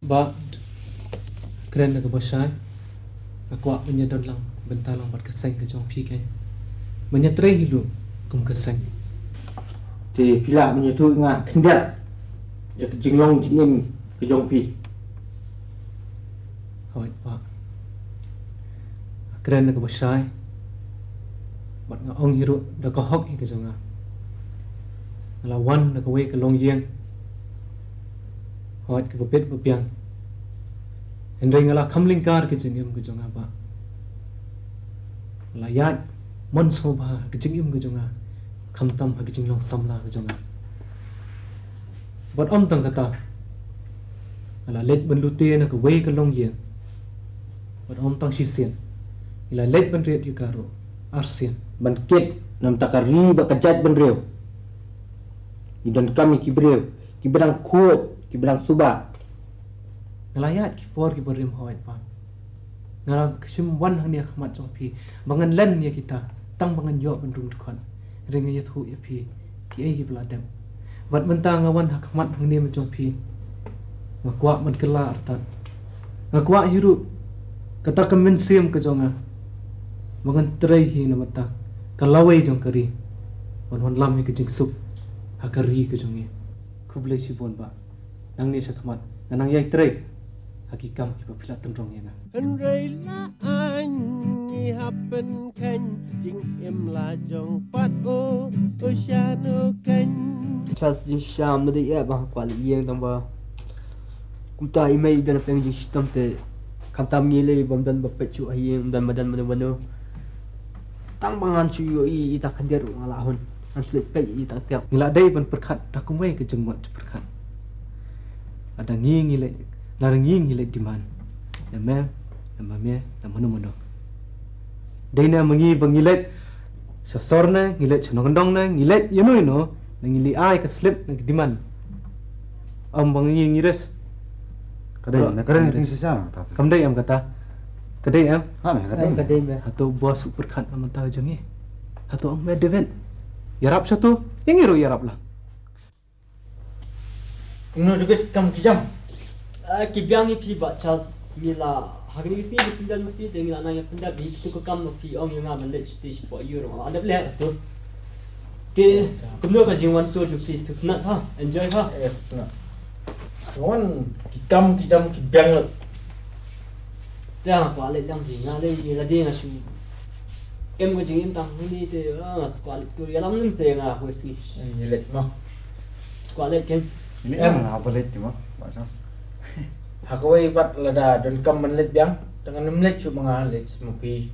Ba keren ke bosai aku menyedon lang bentar lang buat keseng ke jong pi kan menyetrai hidup kum keseng thì pila menyatu ngat kendat ya ke jinglong jingim ke jong pi hoi ba keren ke bosai buat ngong hidup dah ko hok ke jong lawan dah ko we ke long yeng hoi ke bepet bepiang Hendai ngala kamlingkar ke jengim ke jonga ba layat mon soba ke jengim ke jonga kamtam ha ke jinglong samla ke jonga bot om tang kata ala let ben lute na ke wei ke long ye bot om tang sisien ila let ben ret yukaro arsien ban ket nam takari ba kajat ban reu idan kami ki breu ki bedang kuat ki bedang suba ngalayat ki por ki berim hoit pa ngala ksim wan hang dia khamat jong pi bangan len ya kita tang bangan yo bendung tukon ring ya thu ya pi ai ki bladem wat mentang ngawan hak khamat hang dia jong pi ngakwa man kela artat ngakwa hiru kata kemen sim ke jonga bangan trai hi na mata kalawai jong kari wan lam ke jing sup hakari ke jongi kublai si bon ba nang ni sakhamat nang yai trai hakikam ki papila tendrong yang Rela anh happen ken jing em la jong pat o oceano ken Chas jing sham de ya ba kwal yeng dang ba kumta imei dan peng jing sistem te kantam ngile bom dan ba pechu ayeng dan madan mano tang bangan su yo I ta khandir ngala hun an sulit pe I ta tiap ngila dai ban perkhat takumai ke jengmot perkhat ada ngile larang ngile diman nama me nama Dina mengi bangilet sasorna ngilet chenongdong na ngilet yano na ngili ai ka slip na diman am bangi ngires karen ting sisa kamdai am kata kadai am ha me ka de me atau bos perkhat am ta jangi atau am me deven yarap satu yangiru yarap lah no debet kam kijam ki biang I pi ba Charles mila hagni si di pindal mo pi tengi na yang pindal bi tu ko kam mo pi ong yang aman le chiti si po euro ada ble tu ke kumno ka jingwan tu ju pi tu na ha enjoy ha soan ki kam kijam ki bang ya ko ale dam ji na le la di na shu em ko jing em tang ni te squal tu ya lam nim se nga ho si yelet ma squal ken Ini em boleh ti mo bahasa hakawai bat lada dan kam menlet biang dengan menlet cuma ngalet semupi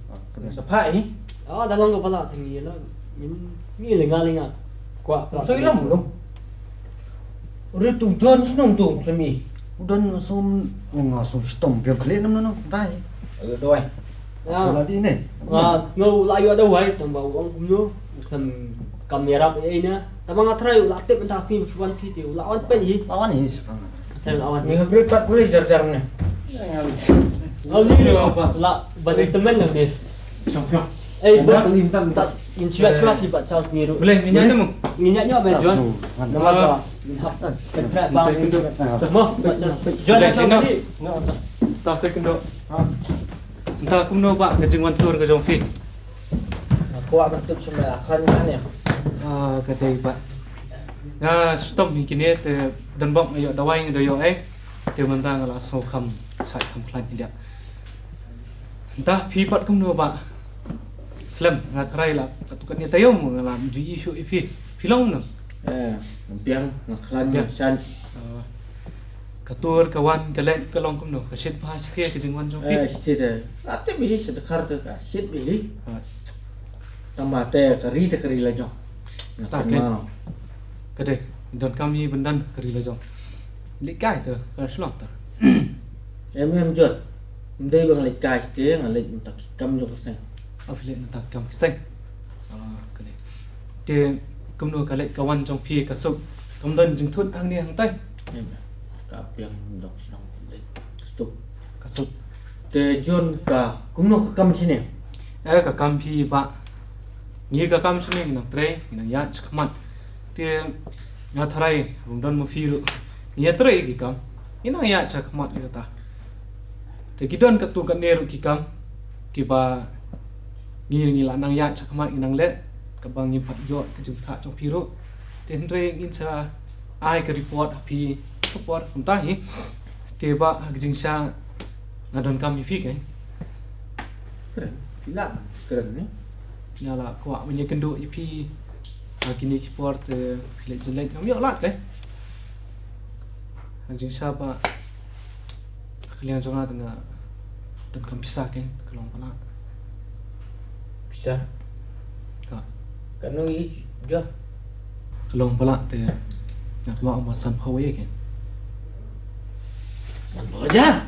sepai dalam ko pala tengi la mi le nga kwa so ilam lo udah tujuan senong tu semi udan sum ngasum stom biar kalian nam tai doi kalau di ini snow la yo da wai tam ba ong kumno kam kamera ba ai na tamang atrai la tep ta sim wan pi ti la wan pe hi lawan ini sebenarnya tai la wan ni habrit pat boleh jar ni oh ni la ba ni temen lang ni sampai ai ba ta in shua pi ba chao ni ru boleh minyak nemu minyak nyo ba jon nama ba hap ka ba ni mo jon na so ni ta sekendo entah kumno ba ke jengwan tur ke jong pi kuat betul semua akan ni kadai ba nga stom hi kini te dan bom ayo dawai ngi doyo te mentang la so kham sai kham klan india entah pi pat kumno ba slam nga tharai la katukan ni tayom ngala ju isu ipi filong no biang ngaklan san katur kawan kalen kalong kumno ka shet pa sthia ke jengwan jong pi sithir ate bili sedekar tu ka sit bili tamate kari la jong tak ken kadai don kami bendan kari la jong likai tu ka slong tu em jot đây bằng lịch cài tiếng là lịch tập cầm cho cái apile na tak kam kiseng kadai te kumno ka le kawan jong pi ka suk kamdan jing thut hang ni hang tai em cả biang đọc xong lịch stop ka suk te John cả cũng nó cầm xin nè ka kam pi ba ni ka kam chini na tre na ya chkhmat te na tharai bungdon mo fi ru ni tre ki kam Inang ya cha khamat kata. Te kidon ka tu ka neru ki kam ki ba ngi la nang ya cha khamat inang le ka bang ni phat yo ka jum tha chong phi ro ten re ngin sa ai ka report phi report kum ta hi te ba ha jing sa ngadon kam mi phi kai Keren. Pila keren ni. ya la kwa menye kendo phi kini report le jelek ngam yo lat le ha jing sa ba kalian jonga tengah dan kam pisah kan kalau pala Bisa. ka Kanu i jo. kalau pala te nak ma san phawe kan Sampo aja.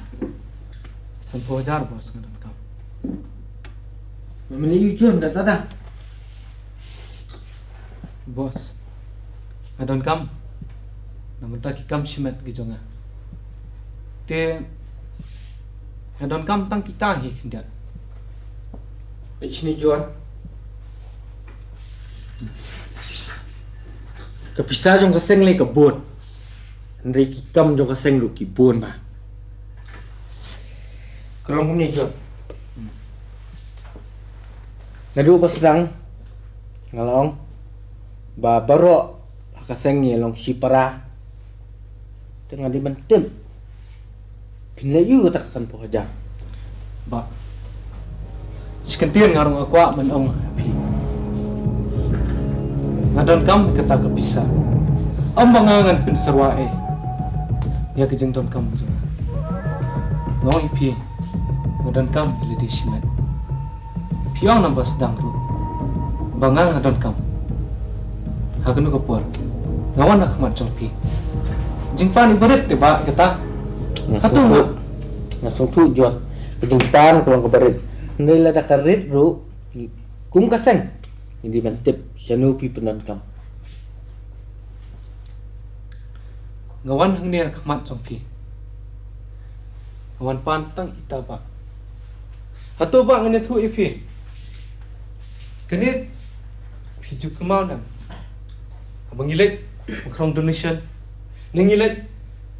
san phajar bos ngadon kam Memilih ujung dah tak dah. bos ngadon kam namun tak kam simet gi jonga te ngadon kam tang kita hi kinda Sini jual. Kepisah jong kaseng le kebun. Ndri kikam jong kaseng lu kibun ba. Kalau kau ni jual. Nadu pas sedang ngalong ba baro kaseng ni long sipara. Tengah di bentem. Pinayu tak sampo aja. ba sekentir ngarung akwa menong api ngadon kam kata kepisah ambangangan pin serwae ya kejeng don kam juga ngong ipi ngadon kam ile di simet piang nambas dang ru bangang ngadon kam hagenu kapor ngawan nak mat pi jingpan ibarat te ba kata Langsung langsung tu jual. Kejengpan kurang kebarit. Ndai la dah karit ru. Kum kaseng. Ini mantep syanu pi penan kam. ngawan hang nia khmat pi ngawan pantang ita ba hato ba ngene thu ipi kene phiju kemau nam abang ilek krong donation ningilek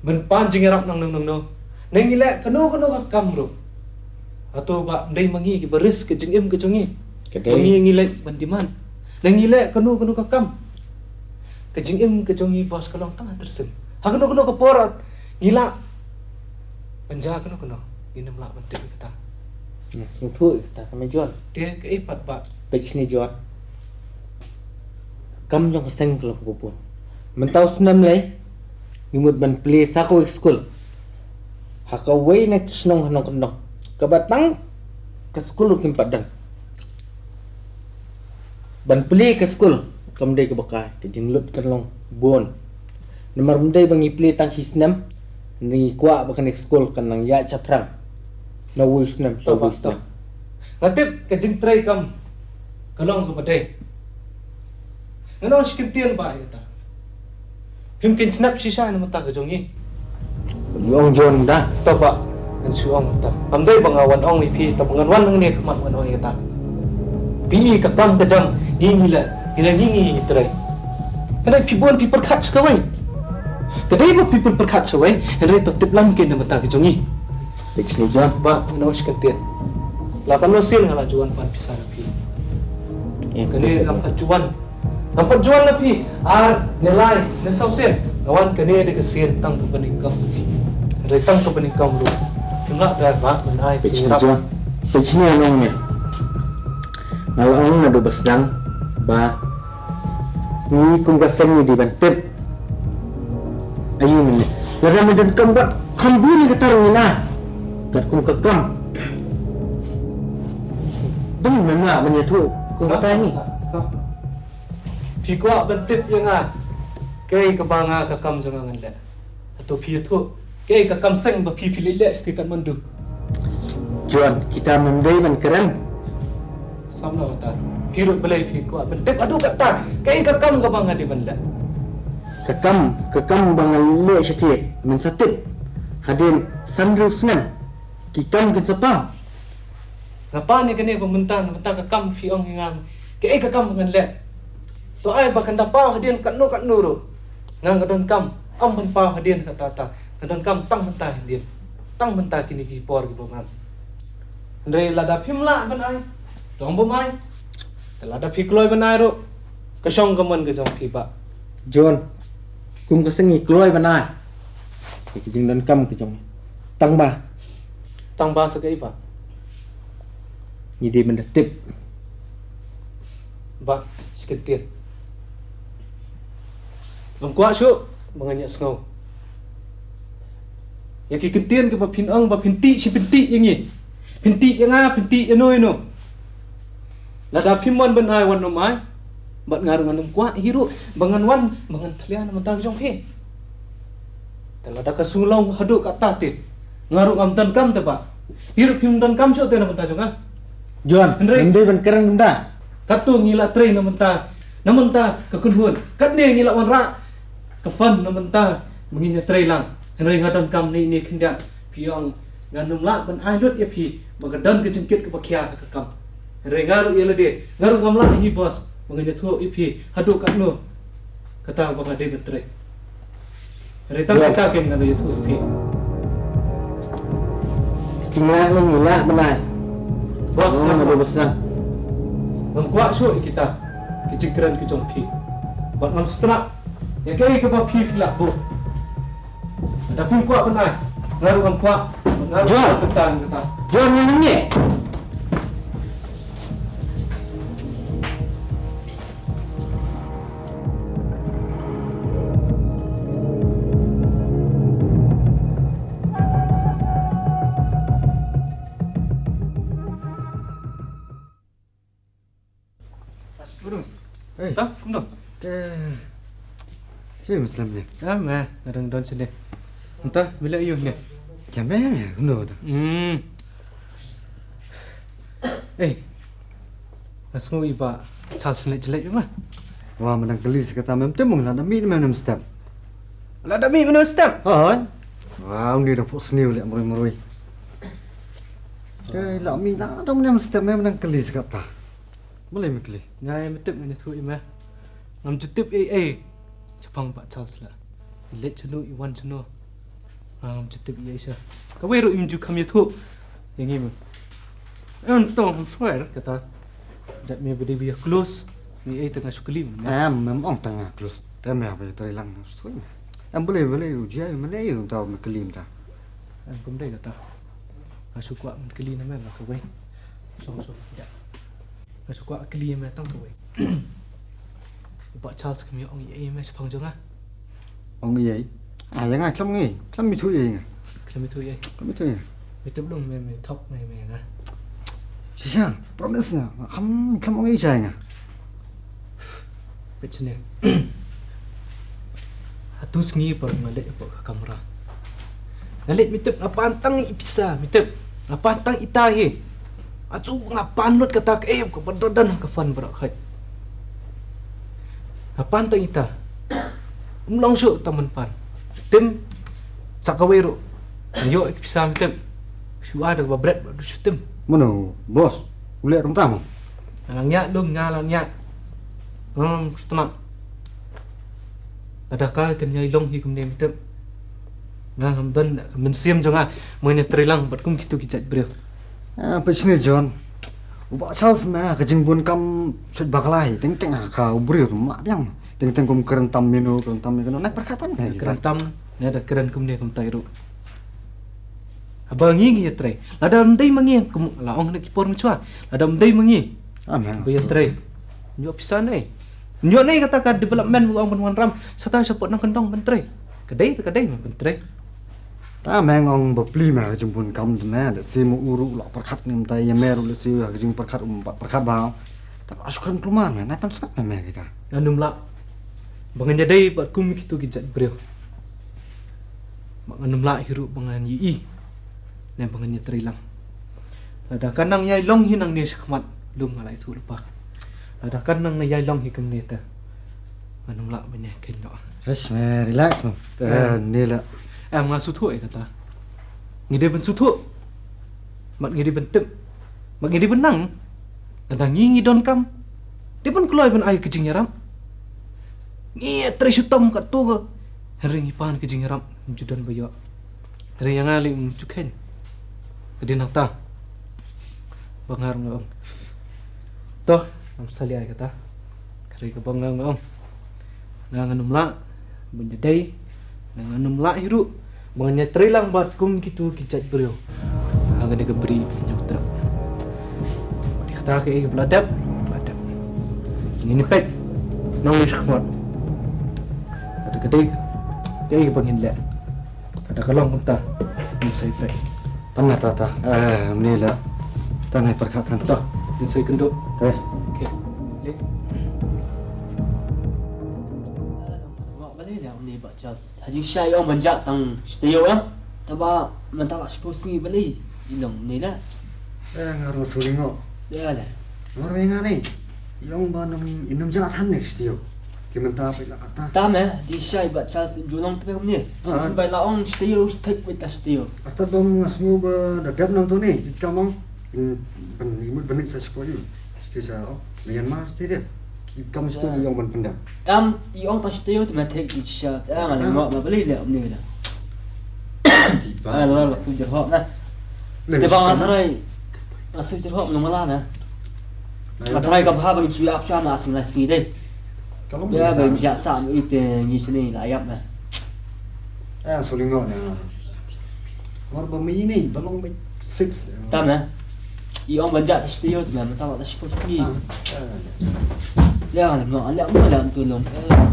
ben pan jingerap nang no ningilek keno ka kam ro hato ba ndai mangi ki beres ke jingim ke jongi Kedai. Kami ngilek bandiman ningilek keno ka kam ke jingim ke jongi bos kalong tang tersen hakeno ka porat ngila penja keno inem la bantik kata Langsung tu kita sama jual. dia ke ipat ba Page ni jual. Kam jong kaseng kalau kebupun. Mentau senam lay. Ngimut ban play sako school. Hakaway na kisnong hanong kendong. Kabatang ke school kim padang. Ban play ke school. Kamday ke bakay. Kejinglut kanlong buon. Nomor mday bangi play tang hisnam. Ni kuat bakan school kanang ya chaprang. Na wisnam so Toba wisnam. ngatip ke jing tray kam kalong ke badai ngano sikentian ba kata himkin snap sisa na mata ke jongi Yung John dah. toba an suong ta amdai bangawan ong ipi ta banganwan nang ne kamat wan ong kata pi ka kam ka jam ngila ngingi tray kada pibon pi perkhat skawai kadai ba pi perkhat skawai henry to tip lang ke na mata ke jongi Page ni John. ba ngano sikentian lapan losin ngala juan pan pisah pi kani nampak juan lebih ar nilai na sausen kawan kani de kesien tang ke penikam dari tang ke penikam lu enggak dah ba menai Page ni John. Page ni anong ni. Kalau orang nak dua sedang ba ni kum kaseng ni di bantep. Ayun ni. Lara medan kam buat kambuni ketarung na. Kat kum kekam. Demi mana menyatu kum kata ni. Pikwa bentip yang ah kai ke banga ke kam jangan le atau pi tu kai ke kam seng ba pi le setikat mandu John, kita mendai man keren. samna kata piru belai pikwa bentip aduh kata kai ke kam ke banga di benda Kekam bangal le setiap mensatip. Hadin sandru senam. Kikam kin sapa. ngapa ni kene pembentan ke kam pi ong ngam kai ke kam ngan le to ai ba kan da pau hadian kat nu ro ngang kadon kam am ban pau hadian kata ta dan kam tang mentah dia tang mentah kini ki por ki bomam Andre lada phimla ban ai tong bom ai lada phikloi ban ai ro kasong kaman ke jong phi ba John kum ka sengi kloi banai ki jing dan kam ke jong tang ba tang ba sakai ba ni di benda tip ba seketir Long kwa shu manganya sngau ya ki kentien ke ba phin ang ba phinti si phinti yang ni phinti yang a phinti eno eno lada phimon ban ai wan no mai bat ngarung anum kwa hiru bangan wan bangan thlian mentang jong phe tala da ka sulong hadu kata te ngarung am dan kam te ba hiru phim dan kam sho te na mentang jong a John Andre. ndai ban kerang benda katu ngila train na mentang ka kunhun kat ne ngila wan ra ka fan na mentang menginya train lang henry ngadan kam ni khinda piong nganum la ban ai lut ya phi bagadan ke jengkit ke bakhia ka kam henry ngaru ya lede ngaru kam la hi bos menginya thu ipi hadu kat no kata bang ade betre henry tang kita kem nganu ya thu ipi kina lang mula banai bos na na do besar Ngam kuat syuk kita kecingkeran ke jong phi bat ngam strak ya kai ke ba phi la bu ada pun kuat benai ngaru ngam kuat ngaru John. tentang kita John ni tak kumdom Chơi một lần này. ma ngadang don sini entah bila iyo ni Chả bé mẹ cũng đồ thôi. Asngu iba Charles ni jelek mah Wah, mình đang kali sekata mem tu mung lada mi mem step. la da mi mana step Hoi. Wah, ông đi được phụ snew lẹ mồi mồi. Cái lọ mi đó trong mem step mem đang kali sekata. Boleh mi kali. ngai metep ni thu ima ngam jutip chapang ba Charles la let chanu iwan chanu ngam jutip sha ka weru imju kham ye thu yangi ma tong hom soer kata jat me bedi bi close mi tengah suklim Mem ong tengah terus. Tapi mem apa itu hilang suai. Boleh ujian mana yang tahu mi kali ta. am kum dai kata asu kwa keli na me la ka we so ya asu kwa keli me tang ka we ba Charles kami ong ye me chapang jong a Ông gì vậy? À, yang ai klem ni? Klem mi thui gì? kami thu ye Klem mi thui. metep dong me top me nga Sisa, promise na. Klem ông ấy sai nga. Pechne. Hatus ngi par ngalet apa kamera. Ngalet mitep apaan tang ipisa, mitep apaan tang itahe. Acu ngapan lot kata ke ko badan ka fan berak khat. Apaan tang ita? Umlong syuk taman pan. Tim sakawero. Ayo ipisa mitep. Syua ada babret syutem. Mana bos? Boleh kamu tahu? Langnya lu ngalangnya. Setengah. Adakah kan nyai long hi kum nem tep. Ngam dan men siam jonga moine trilang bat kum kitu kijat brio. À, bây giờ John. Ubah Charles mah kejeng bun kam sud baklai, teng ka ubrio tu mak yang. Teng kum kerentam menu naik perkataan kayak gitu. Kerantam ne ada keren kum ne kum tairu. Abang ngi tre. Ladam dei mangi kum laong ne kipor mchwa. Ladam dei mangi. Ah, memang. Be tre. Nyo pisan Nyo nei kata ka development buang benwan ram sata support nang kendong bentre. Kedai tu kedai bentre. Ta memang beli mah kejeng bun kam tu mah, si mu uru lak perkat ni mtai ya meru le si kejeng perkat perkat bau. Tapi asukan keluar mah, naik sangat mah kita. Anum la. Bangan jadai bat kum kitu kijat brio. Mak anum la hiru bangan yi. Ne bangan nyetrilang. Ada kanang yai long hinang ni sakmat lum ngalai tu lupa. Ada kanang na yai long hikum ni ta. Anum la banyak kenyo. Just relax mah. Ni lah. Ngasu tu kata. Ngide ben sutu. Mak ngide ben tem. Mak ngide benang. Ada ngi don kam. Dia pun keluar ben air kejing yaram. Ngi tre syutam kat tu ke. Hering ipan kejing yaram judan bayo. Hari yang ngali cuken. Jadi nang bangar ngong. Toh, am sali ay kata. Kari ka bangang ngong. Nganganum la bendedai. Nganganum la hiru. Manganya trilang bat kum gitu kijat brio. Hanga de beri nyautra. Dikata ke beladap. Ini pek. Nang wis khmat. Ada kedai. Dia pangin le. Ada kalong kunta. Ini saya pek. Tanah tata. Ni lah. Tanah perkhatan. Toh, ini saya kenduk. Teh. Okey. Le. Balik dah ni Pak Charles. Haji Syai orang banjak tang studio am. Taba mentala exposing balik. Ilong ni lah. Ngaruh sulingo. Dia lah. Ngaruh yang ni. Yang banam inum jatan ni studio. Kimenta pila kata. Tam Haji Syai Pak Charles julong tu ni. Sampai la orang studio take with studio. Asta bom ngasmu ba dagap nang tu ni. Jika mong imut benit sa sekolah. Studio sa Myanmar studio. Kam studio yang pendam. Yung ta studio tu take with shot. Ngala mak balik dah ni dah. Tiba. Lah sujar hok nah. Tiba ngarai. Sujar hok belum malam nah. Matrai ka bha bagi cui ap sha ma asing la si dei. Kalau Ya bagi ja sa mi te ni sini la yap nah. Sulingo ni. War ba mi ni balong ba fix. Tam nah. Yung banjak studio tu memang tak ada sport ni. Ya lah mak alak malam tolong.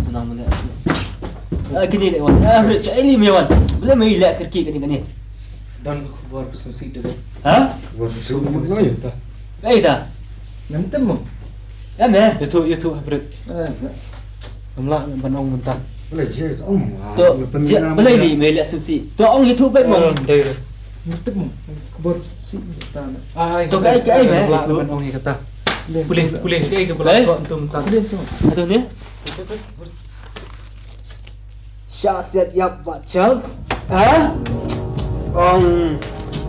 Senang mana. Kini lek wan. Berat sekali mi wan. Boleh mai lek kerki kani. Dan keluar pesisi tu. Ha? War sulingo ni. Baik dah. Nanti mo. Ya meh. Itu habret. Amla banong mentah. Boleh je. Tu boleh ni mai lek susi. Tu ong itu baik mo. Dei. Nanti mo. Keluar pesisi ta. Tu kai meh. Tu banong ni kata. Pulih kai ke belah tu mentah. Atau ni? Syasiat yap Pak Charles. Ha?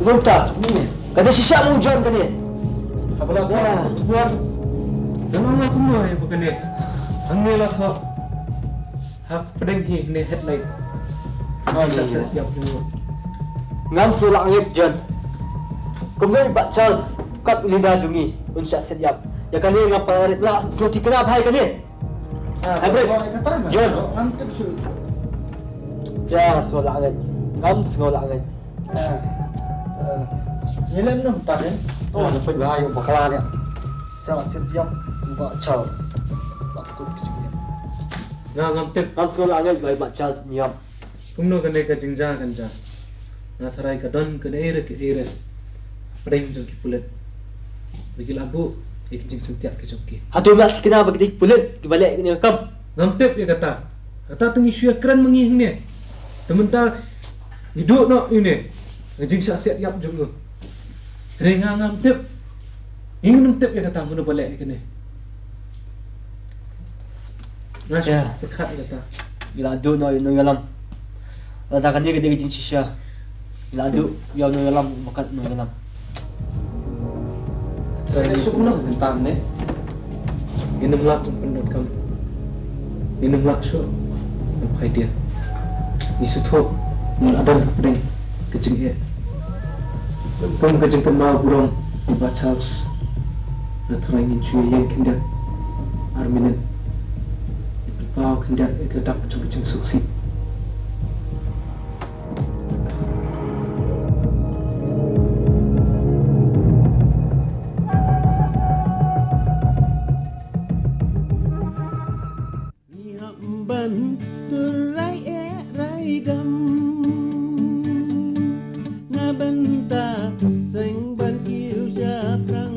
Bentar. Kada sisa mong John kani. Kabelah keluar. Dan Allah semua yang bukan ni. Angin lah so. Hak pedang ni headlight. Saya siap dulu. Ngam sulak ngit John. Kumai Pak Charles kat lidah jungi. Unsya siap. Ya kani ngapa lah seperti kenapa hai kani? Habis. John. Ya sulak ngit. Ngam sulak ngit. Yelan nom tak eh? Oh, dapat bahayu bakalan ya. Saya setiap buat Charles. Waktu kecil. Ngam tip. Ngam sulak ngit baik Pak Charles nyam. Kumno kene ka jingja kanja. Ngasarai ka don kene ere ke ere. Pedang joki pulet. Bagi labu ik jing sentiak ke joki. Hatu mas kenapa kita pulut balik ni kam? Ngam tip ya kata. Kata tengi syua keren mengih ni. Tementar hidup nak ini. Ngajing siap yap juga. Rengang ngam tip. Ingin tip ya kata munu balik kene. Nasi dekat kata. Bila adu no yalam. Lada kan dia kita jing shisha. Bila adu ya no yalam bakat no yalam. Terakhir sukuna tentang ni. Inum lak pendot kam. Inum lak so. Apa dia? Ni sutu. Mun ada pedang kecing ye. Pun kecing kemal burung Pak Charles. Terakhir ingin cuy yang kendak. Arminen. Bau kendak kedap kecing suksi. Ban turai rai dam na banta seng ban kiu ja prang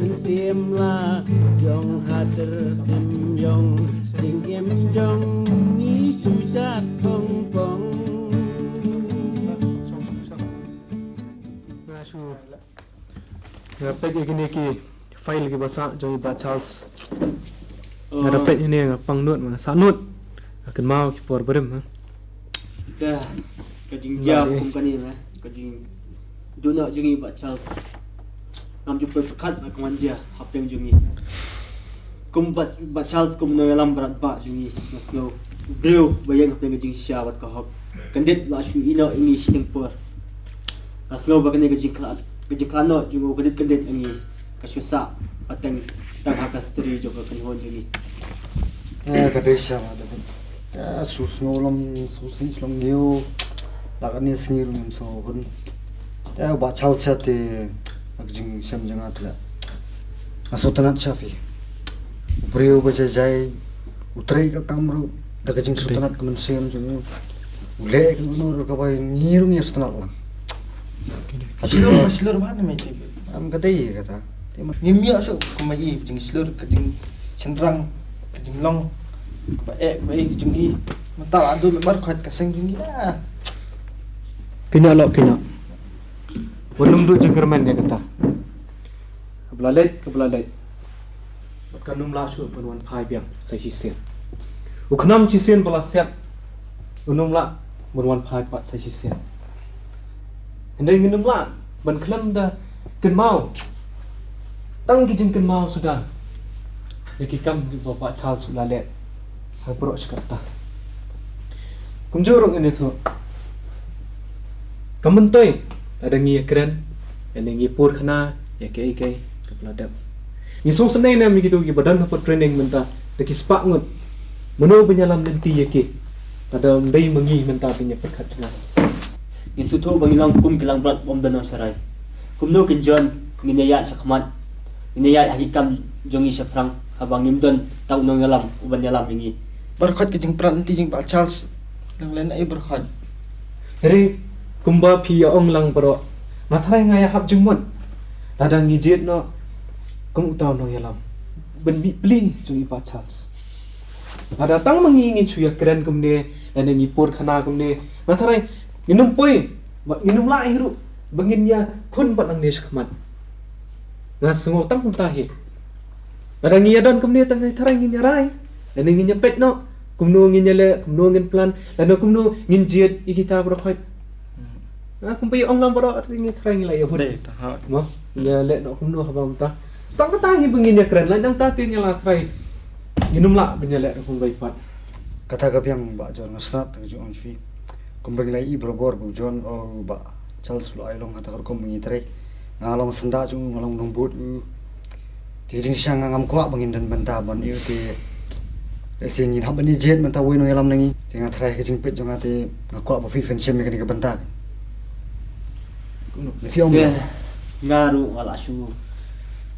min sim la jong hater sim yong jing em jong ni su chat pong pong Ngasu. Ngapet gini ki file lagi bahasa jong Pak Charles. Ada pet ini pang nut mah sanut. Akan mau ki por berem ha. Dah kajing jam pun kani lah. Kajing dona jungi Pak Charles. Nam jumpa pekat mak manja hapeng jungi. kum bat Charles kum no yalam berat ba jungi nasno breu bayang pe jing sha wat ka hok kandet la shu ino ini stemper nasno ba kene jing klan no jungo kandet ini ka shu sa pateng tang haka stri jo ka kan hon jungi Kadai siya ada pun. Sus ngolam susi selom ngeu. Lakan ni sengir nim so pun. Bachal siya te agjing siam jangat la. Sultanat Syafi. Beliau berjajai utrai ke kamru. Dagajing sultanat kemen siam jungu. Ule ke nur ka bai ngirung ya sultanat lang. Slur mana macam? Am kadai kata. Ngimia so kumai jing slur kajing cenderang kajing long baik jing i mata adu lebar khat kaseng jing dah. Kena lok kena. Belum duk jengkerman dia kata. Kebelalai. Bukan numlah su penuan pai biang saya sisen. Uknam sisen bala set. Numlah penuan pai pat saya sisen. Hendak numlah ban kelam dah ken mau. Tang kijing ken mau sudah. Yaki kam di bapa Charles lalet. Hai perok sekata. Kumjurung ini tu. Kamentoi ada ngi keren, ada ngi pur khana, ya kai kepeladap. Ni song senai na mi gitu ki badan apa training menta, deki spak ngut. Meno penyalam nanti ya ki. Ada ndai mengi menta punya perkat cenah. Ni suto bangilang kum kilang berat bom dan sarai. Kum no kinjon nginaya sakmat. Nginaya hakikam jongi syafrang abang imdon tau no ngalam uban yalam ini. Berkhat kajing peran nanti jing Pak Charles. Yang lain ai berkhat. Hari kumba pi ong lang bro. Matharai ngaya hab jungmon. Ada ngijet no kum utau no yalam. Ben bi bling jungi Pak Charles. Ada tang mengingi cuya keren kumne ada ngipur khana kumne. Matharai nginum poi, nginum la hiru bangin ya kun bat nang nes khmat. Ngasungo tang tahi. Ada ngiyadon kumne tang tharai ngi nyarai. Ada ngi nyepet no. Kumno ngin nyale, kumno ngin plan, lalu kumno ngin jet ikita berkhait. Kumpai ong lam baro ngi tharai ngi la ya hud. Dei ta ha. Mo, ya le no kumno habam ta. Stang ta hi bangin ya keren lain nang ta ti nyala tharai. Nginum la benyale kumpai fat. Kata kapiang ba John Nasrat ke John Fi. Kumbang lai berobor bu John o ba Charles lo ailong hata kom ngitrai. Ngalong senda jung ngalong nombut u. Ti jing sang ngam kwa bangin dan banta ban yu ti Racing in habani jet menta wino yalam nangi tengah try ke jingpet jong ate ngakwa ba fi fension mekanik benta. Ni fi om. Ngaru wala shu.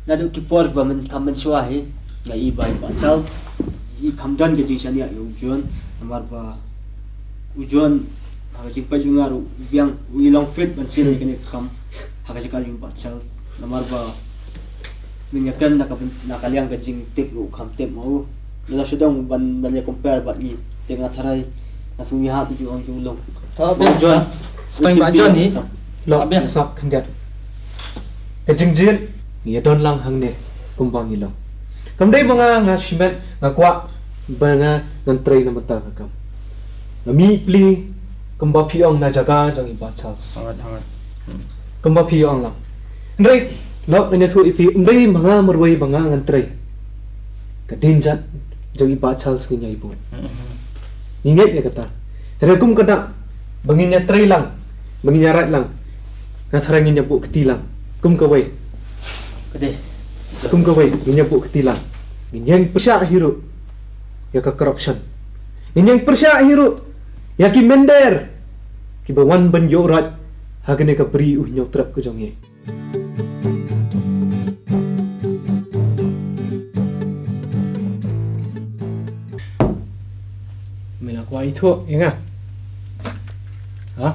Nadu kipor ba men kamen swahi nga i bai Pak Charles i kamdan ke jing shania ujon amar ba ujon ha jing pa jung ngaru biang wilong fit ban sin ke kam ha ka jikal jung Pak Charles amar ba minyakan nakaliang ke jing tip lu kam tip mau Nala sedang ban ya compare bat ni tengah tharai asung ya tu jong julong. Ta ben John. Stang ba John ni. Lo sak khandat. Ke jingjin ya don lang hang ne kumbang ilong. Kamdai banga nga shimet nga kwa banga nantrai na mata kakam. Nami pli kumba piong na jaga jang iba Charles. Hangat. Kumba piong lang. Ndai lok ne thu ipi ndai manga merwai banga ngantrai. Kadinjat jang iba Charles nginya ibu. Ninget ya kata. Rekum kada banginya trai lang. Banginya rat lang. Ngatharanginya bu ketilang. Kum kawai. Kade. Kum kawai nginya bu ketilang. Nginyang persya hiru. Ya ka corruption. Nginyang persya hiru. Ya ki mender. Ki bawan ban yo rat. Hagane ka beri nyok trap ke jongye. Kuah itu, ya nggak? Hah?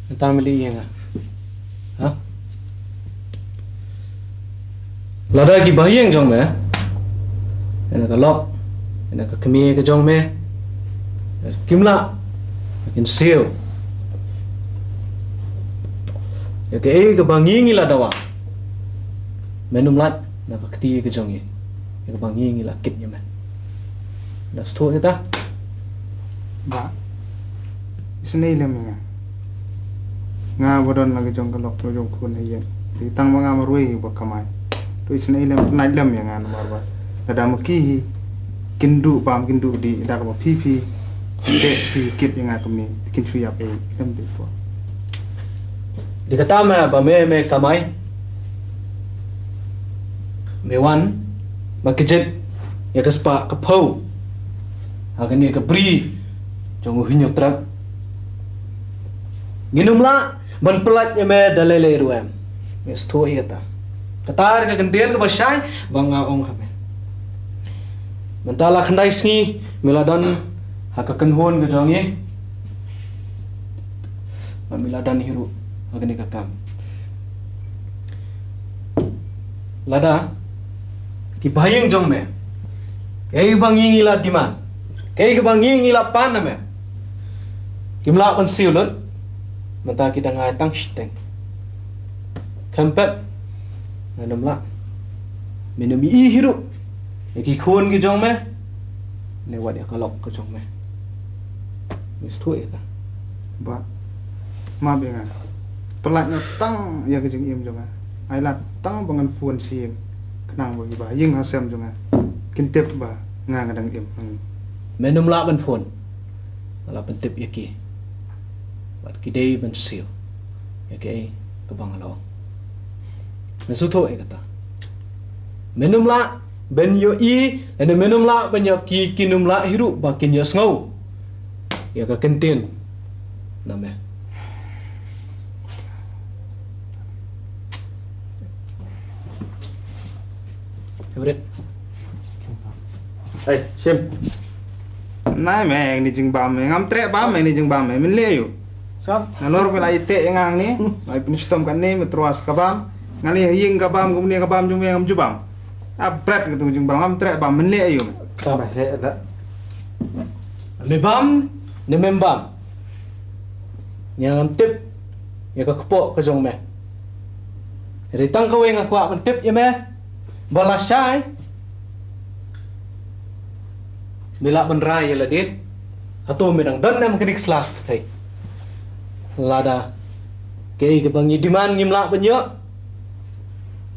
Entah meli ya nggak? Hah? Lada ki bahiyang jong me? Ena ka lok, ena ka kemi ka jong me, kimla, kin siu. Ya ke ka bangi ngila dawa, menum lat na ka kti ke jong ye ka bang ngi la kit ye man na sto kita ba isnei lem nga bodon lagi jong kalok to jong kun hayen di tang mga marui ba kamai to isnei lem nai lem yang an mar ba ada maki kindu pam kindu di da ka pi de pi kit yang aku ni kin chui ap e kem de po di kata ma ba me kamai me wan ba kejet ya ka spa ka phau agani ka bri jong hinyo trak ginum la ban pelat ya me dalele ruem me sto eta katar ka gantian ka basai banga ong ha me mentala khandai sngi miladan hakakan hon ka jong ye miladan hiru agani ka kam lada ki bayang jong me kay bang ngila diman kay bang ngila pan na me kimla pan siulut mata kita ngai tang steng kampet nanam la minum i hiru ki khon ki jong me ne wad ya kalok ka jong me mis tu eta ba ma be nga pelat na tang ya ke jing im jong ai la tang bangan fuan sim kenang bagi ba ying hasem jong kintep ba nga ngadang im minum la ban phone la pentip yaki bat kidei ban sil yaki ka bang lo mesu to e kata minum la ben yo i ene minum la ben yo ki kinum la hiru ba kin yo sngo ya ka kentin name favorite hey sim nai me ni jing bam me ngam tre bam me ni jing bam me min le yu sao nalor pela ite ngang ni mai pinistom kan ni metruas ka bam ngali ying ka bam gum ni ka bam jung ngam jubam abrat gitu jing bam ngam tre bam min le yu sao mà hệ đó me bam ne mem bam yang tip ya ka kpo ka jong me ri tang ka we nga kwa ban tip ya me bala sai mila ban rai ya la dit ato me dang dan nam kedik sla thai lada ke ke bangi diman ngimla ban yo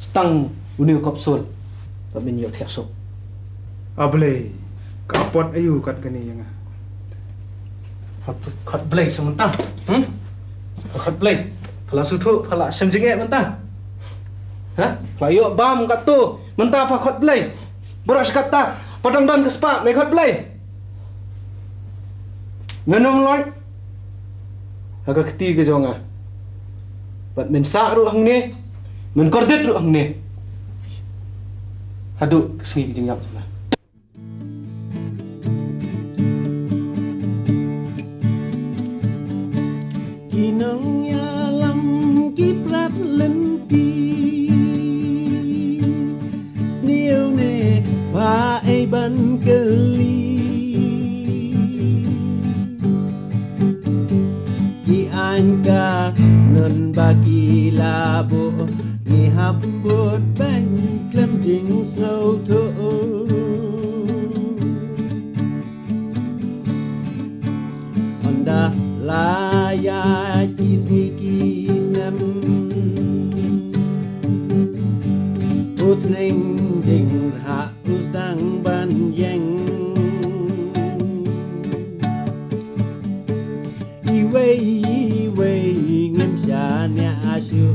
stang uni kapsul ba min yo thek so able ka pot ayu kat kani yang khot blai sementang khot blai phala su thu phala sem jinge mentang ha phala yo bam kat tu mentang pha khot blai boros kata padang dan kespa me khot blai nganum loi aga keti ke jonga bat men sa ru hang ne men kordet ru hang ne hadu kesngi ke jingyap sama Kinong yalam kiprat lenti Sniu ne ba ai ban keli Ki anka non bagi labo Ni hambut ban klem jing snow to Onda laya kis nem Putring jing ha usdang ban yeng Iwei ngem sha nya ashu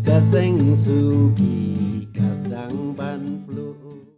Kaseng suki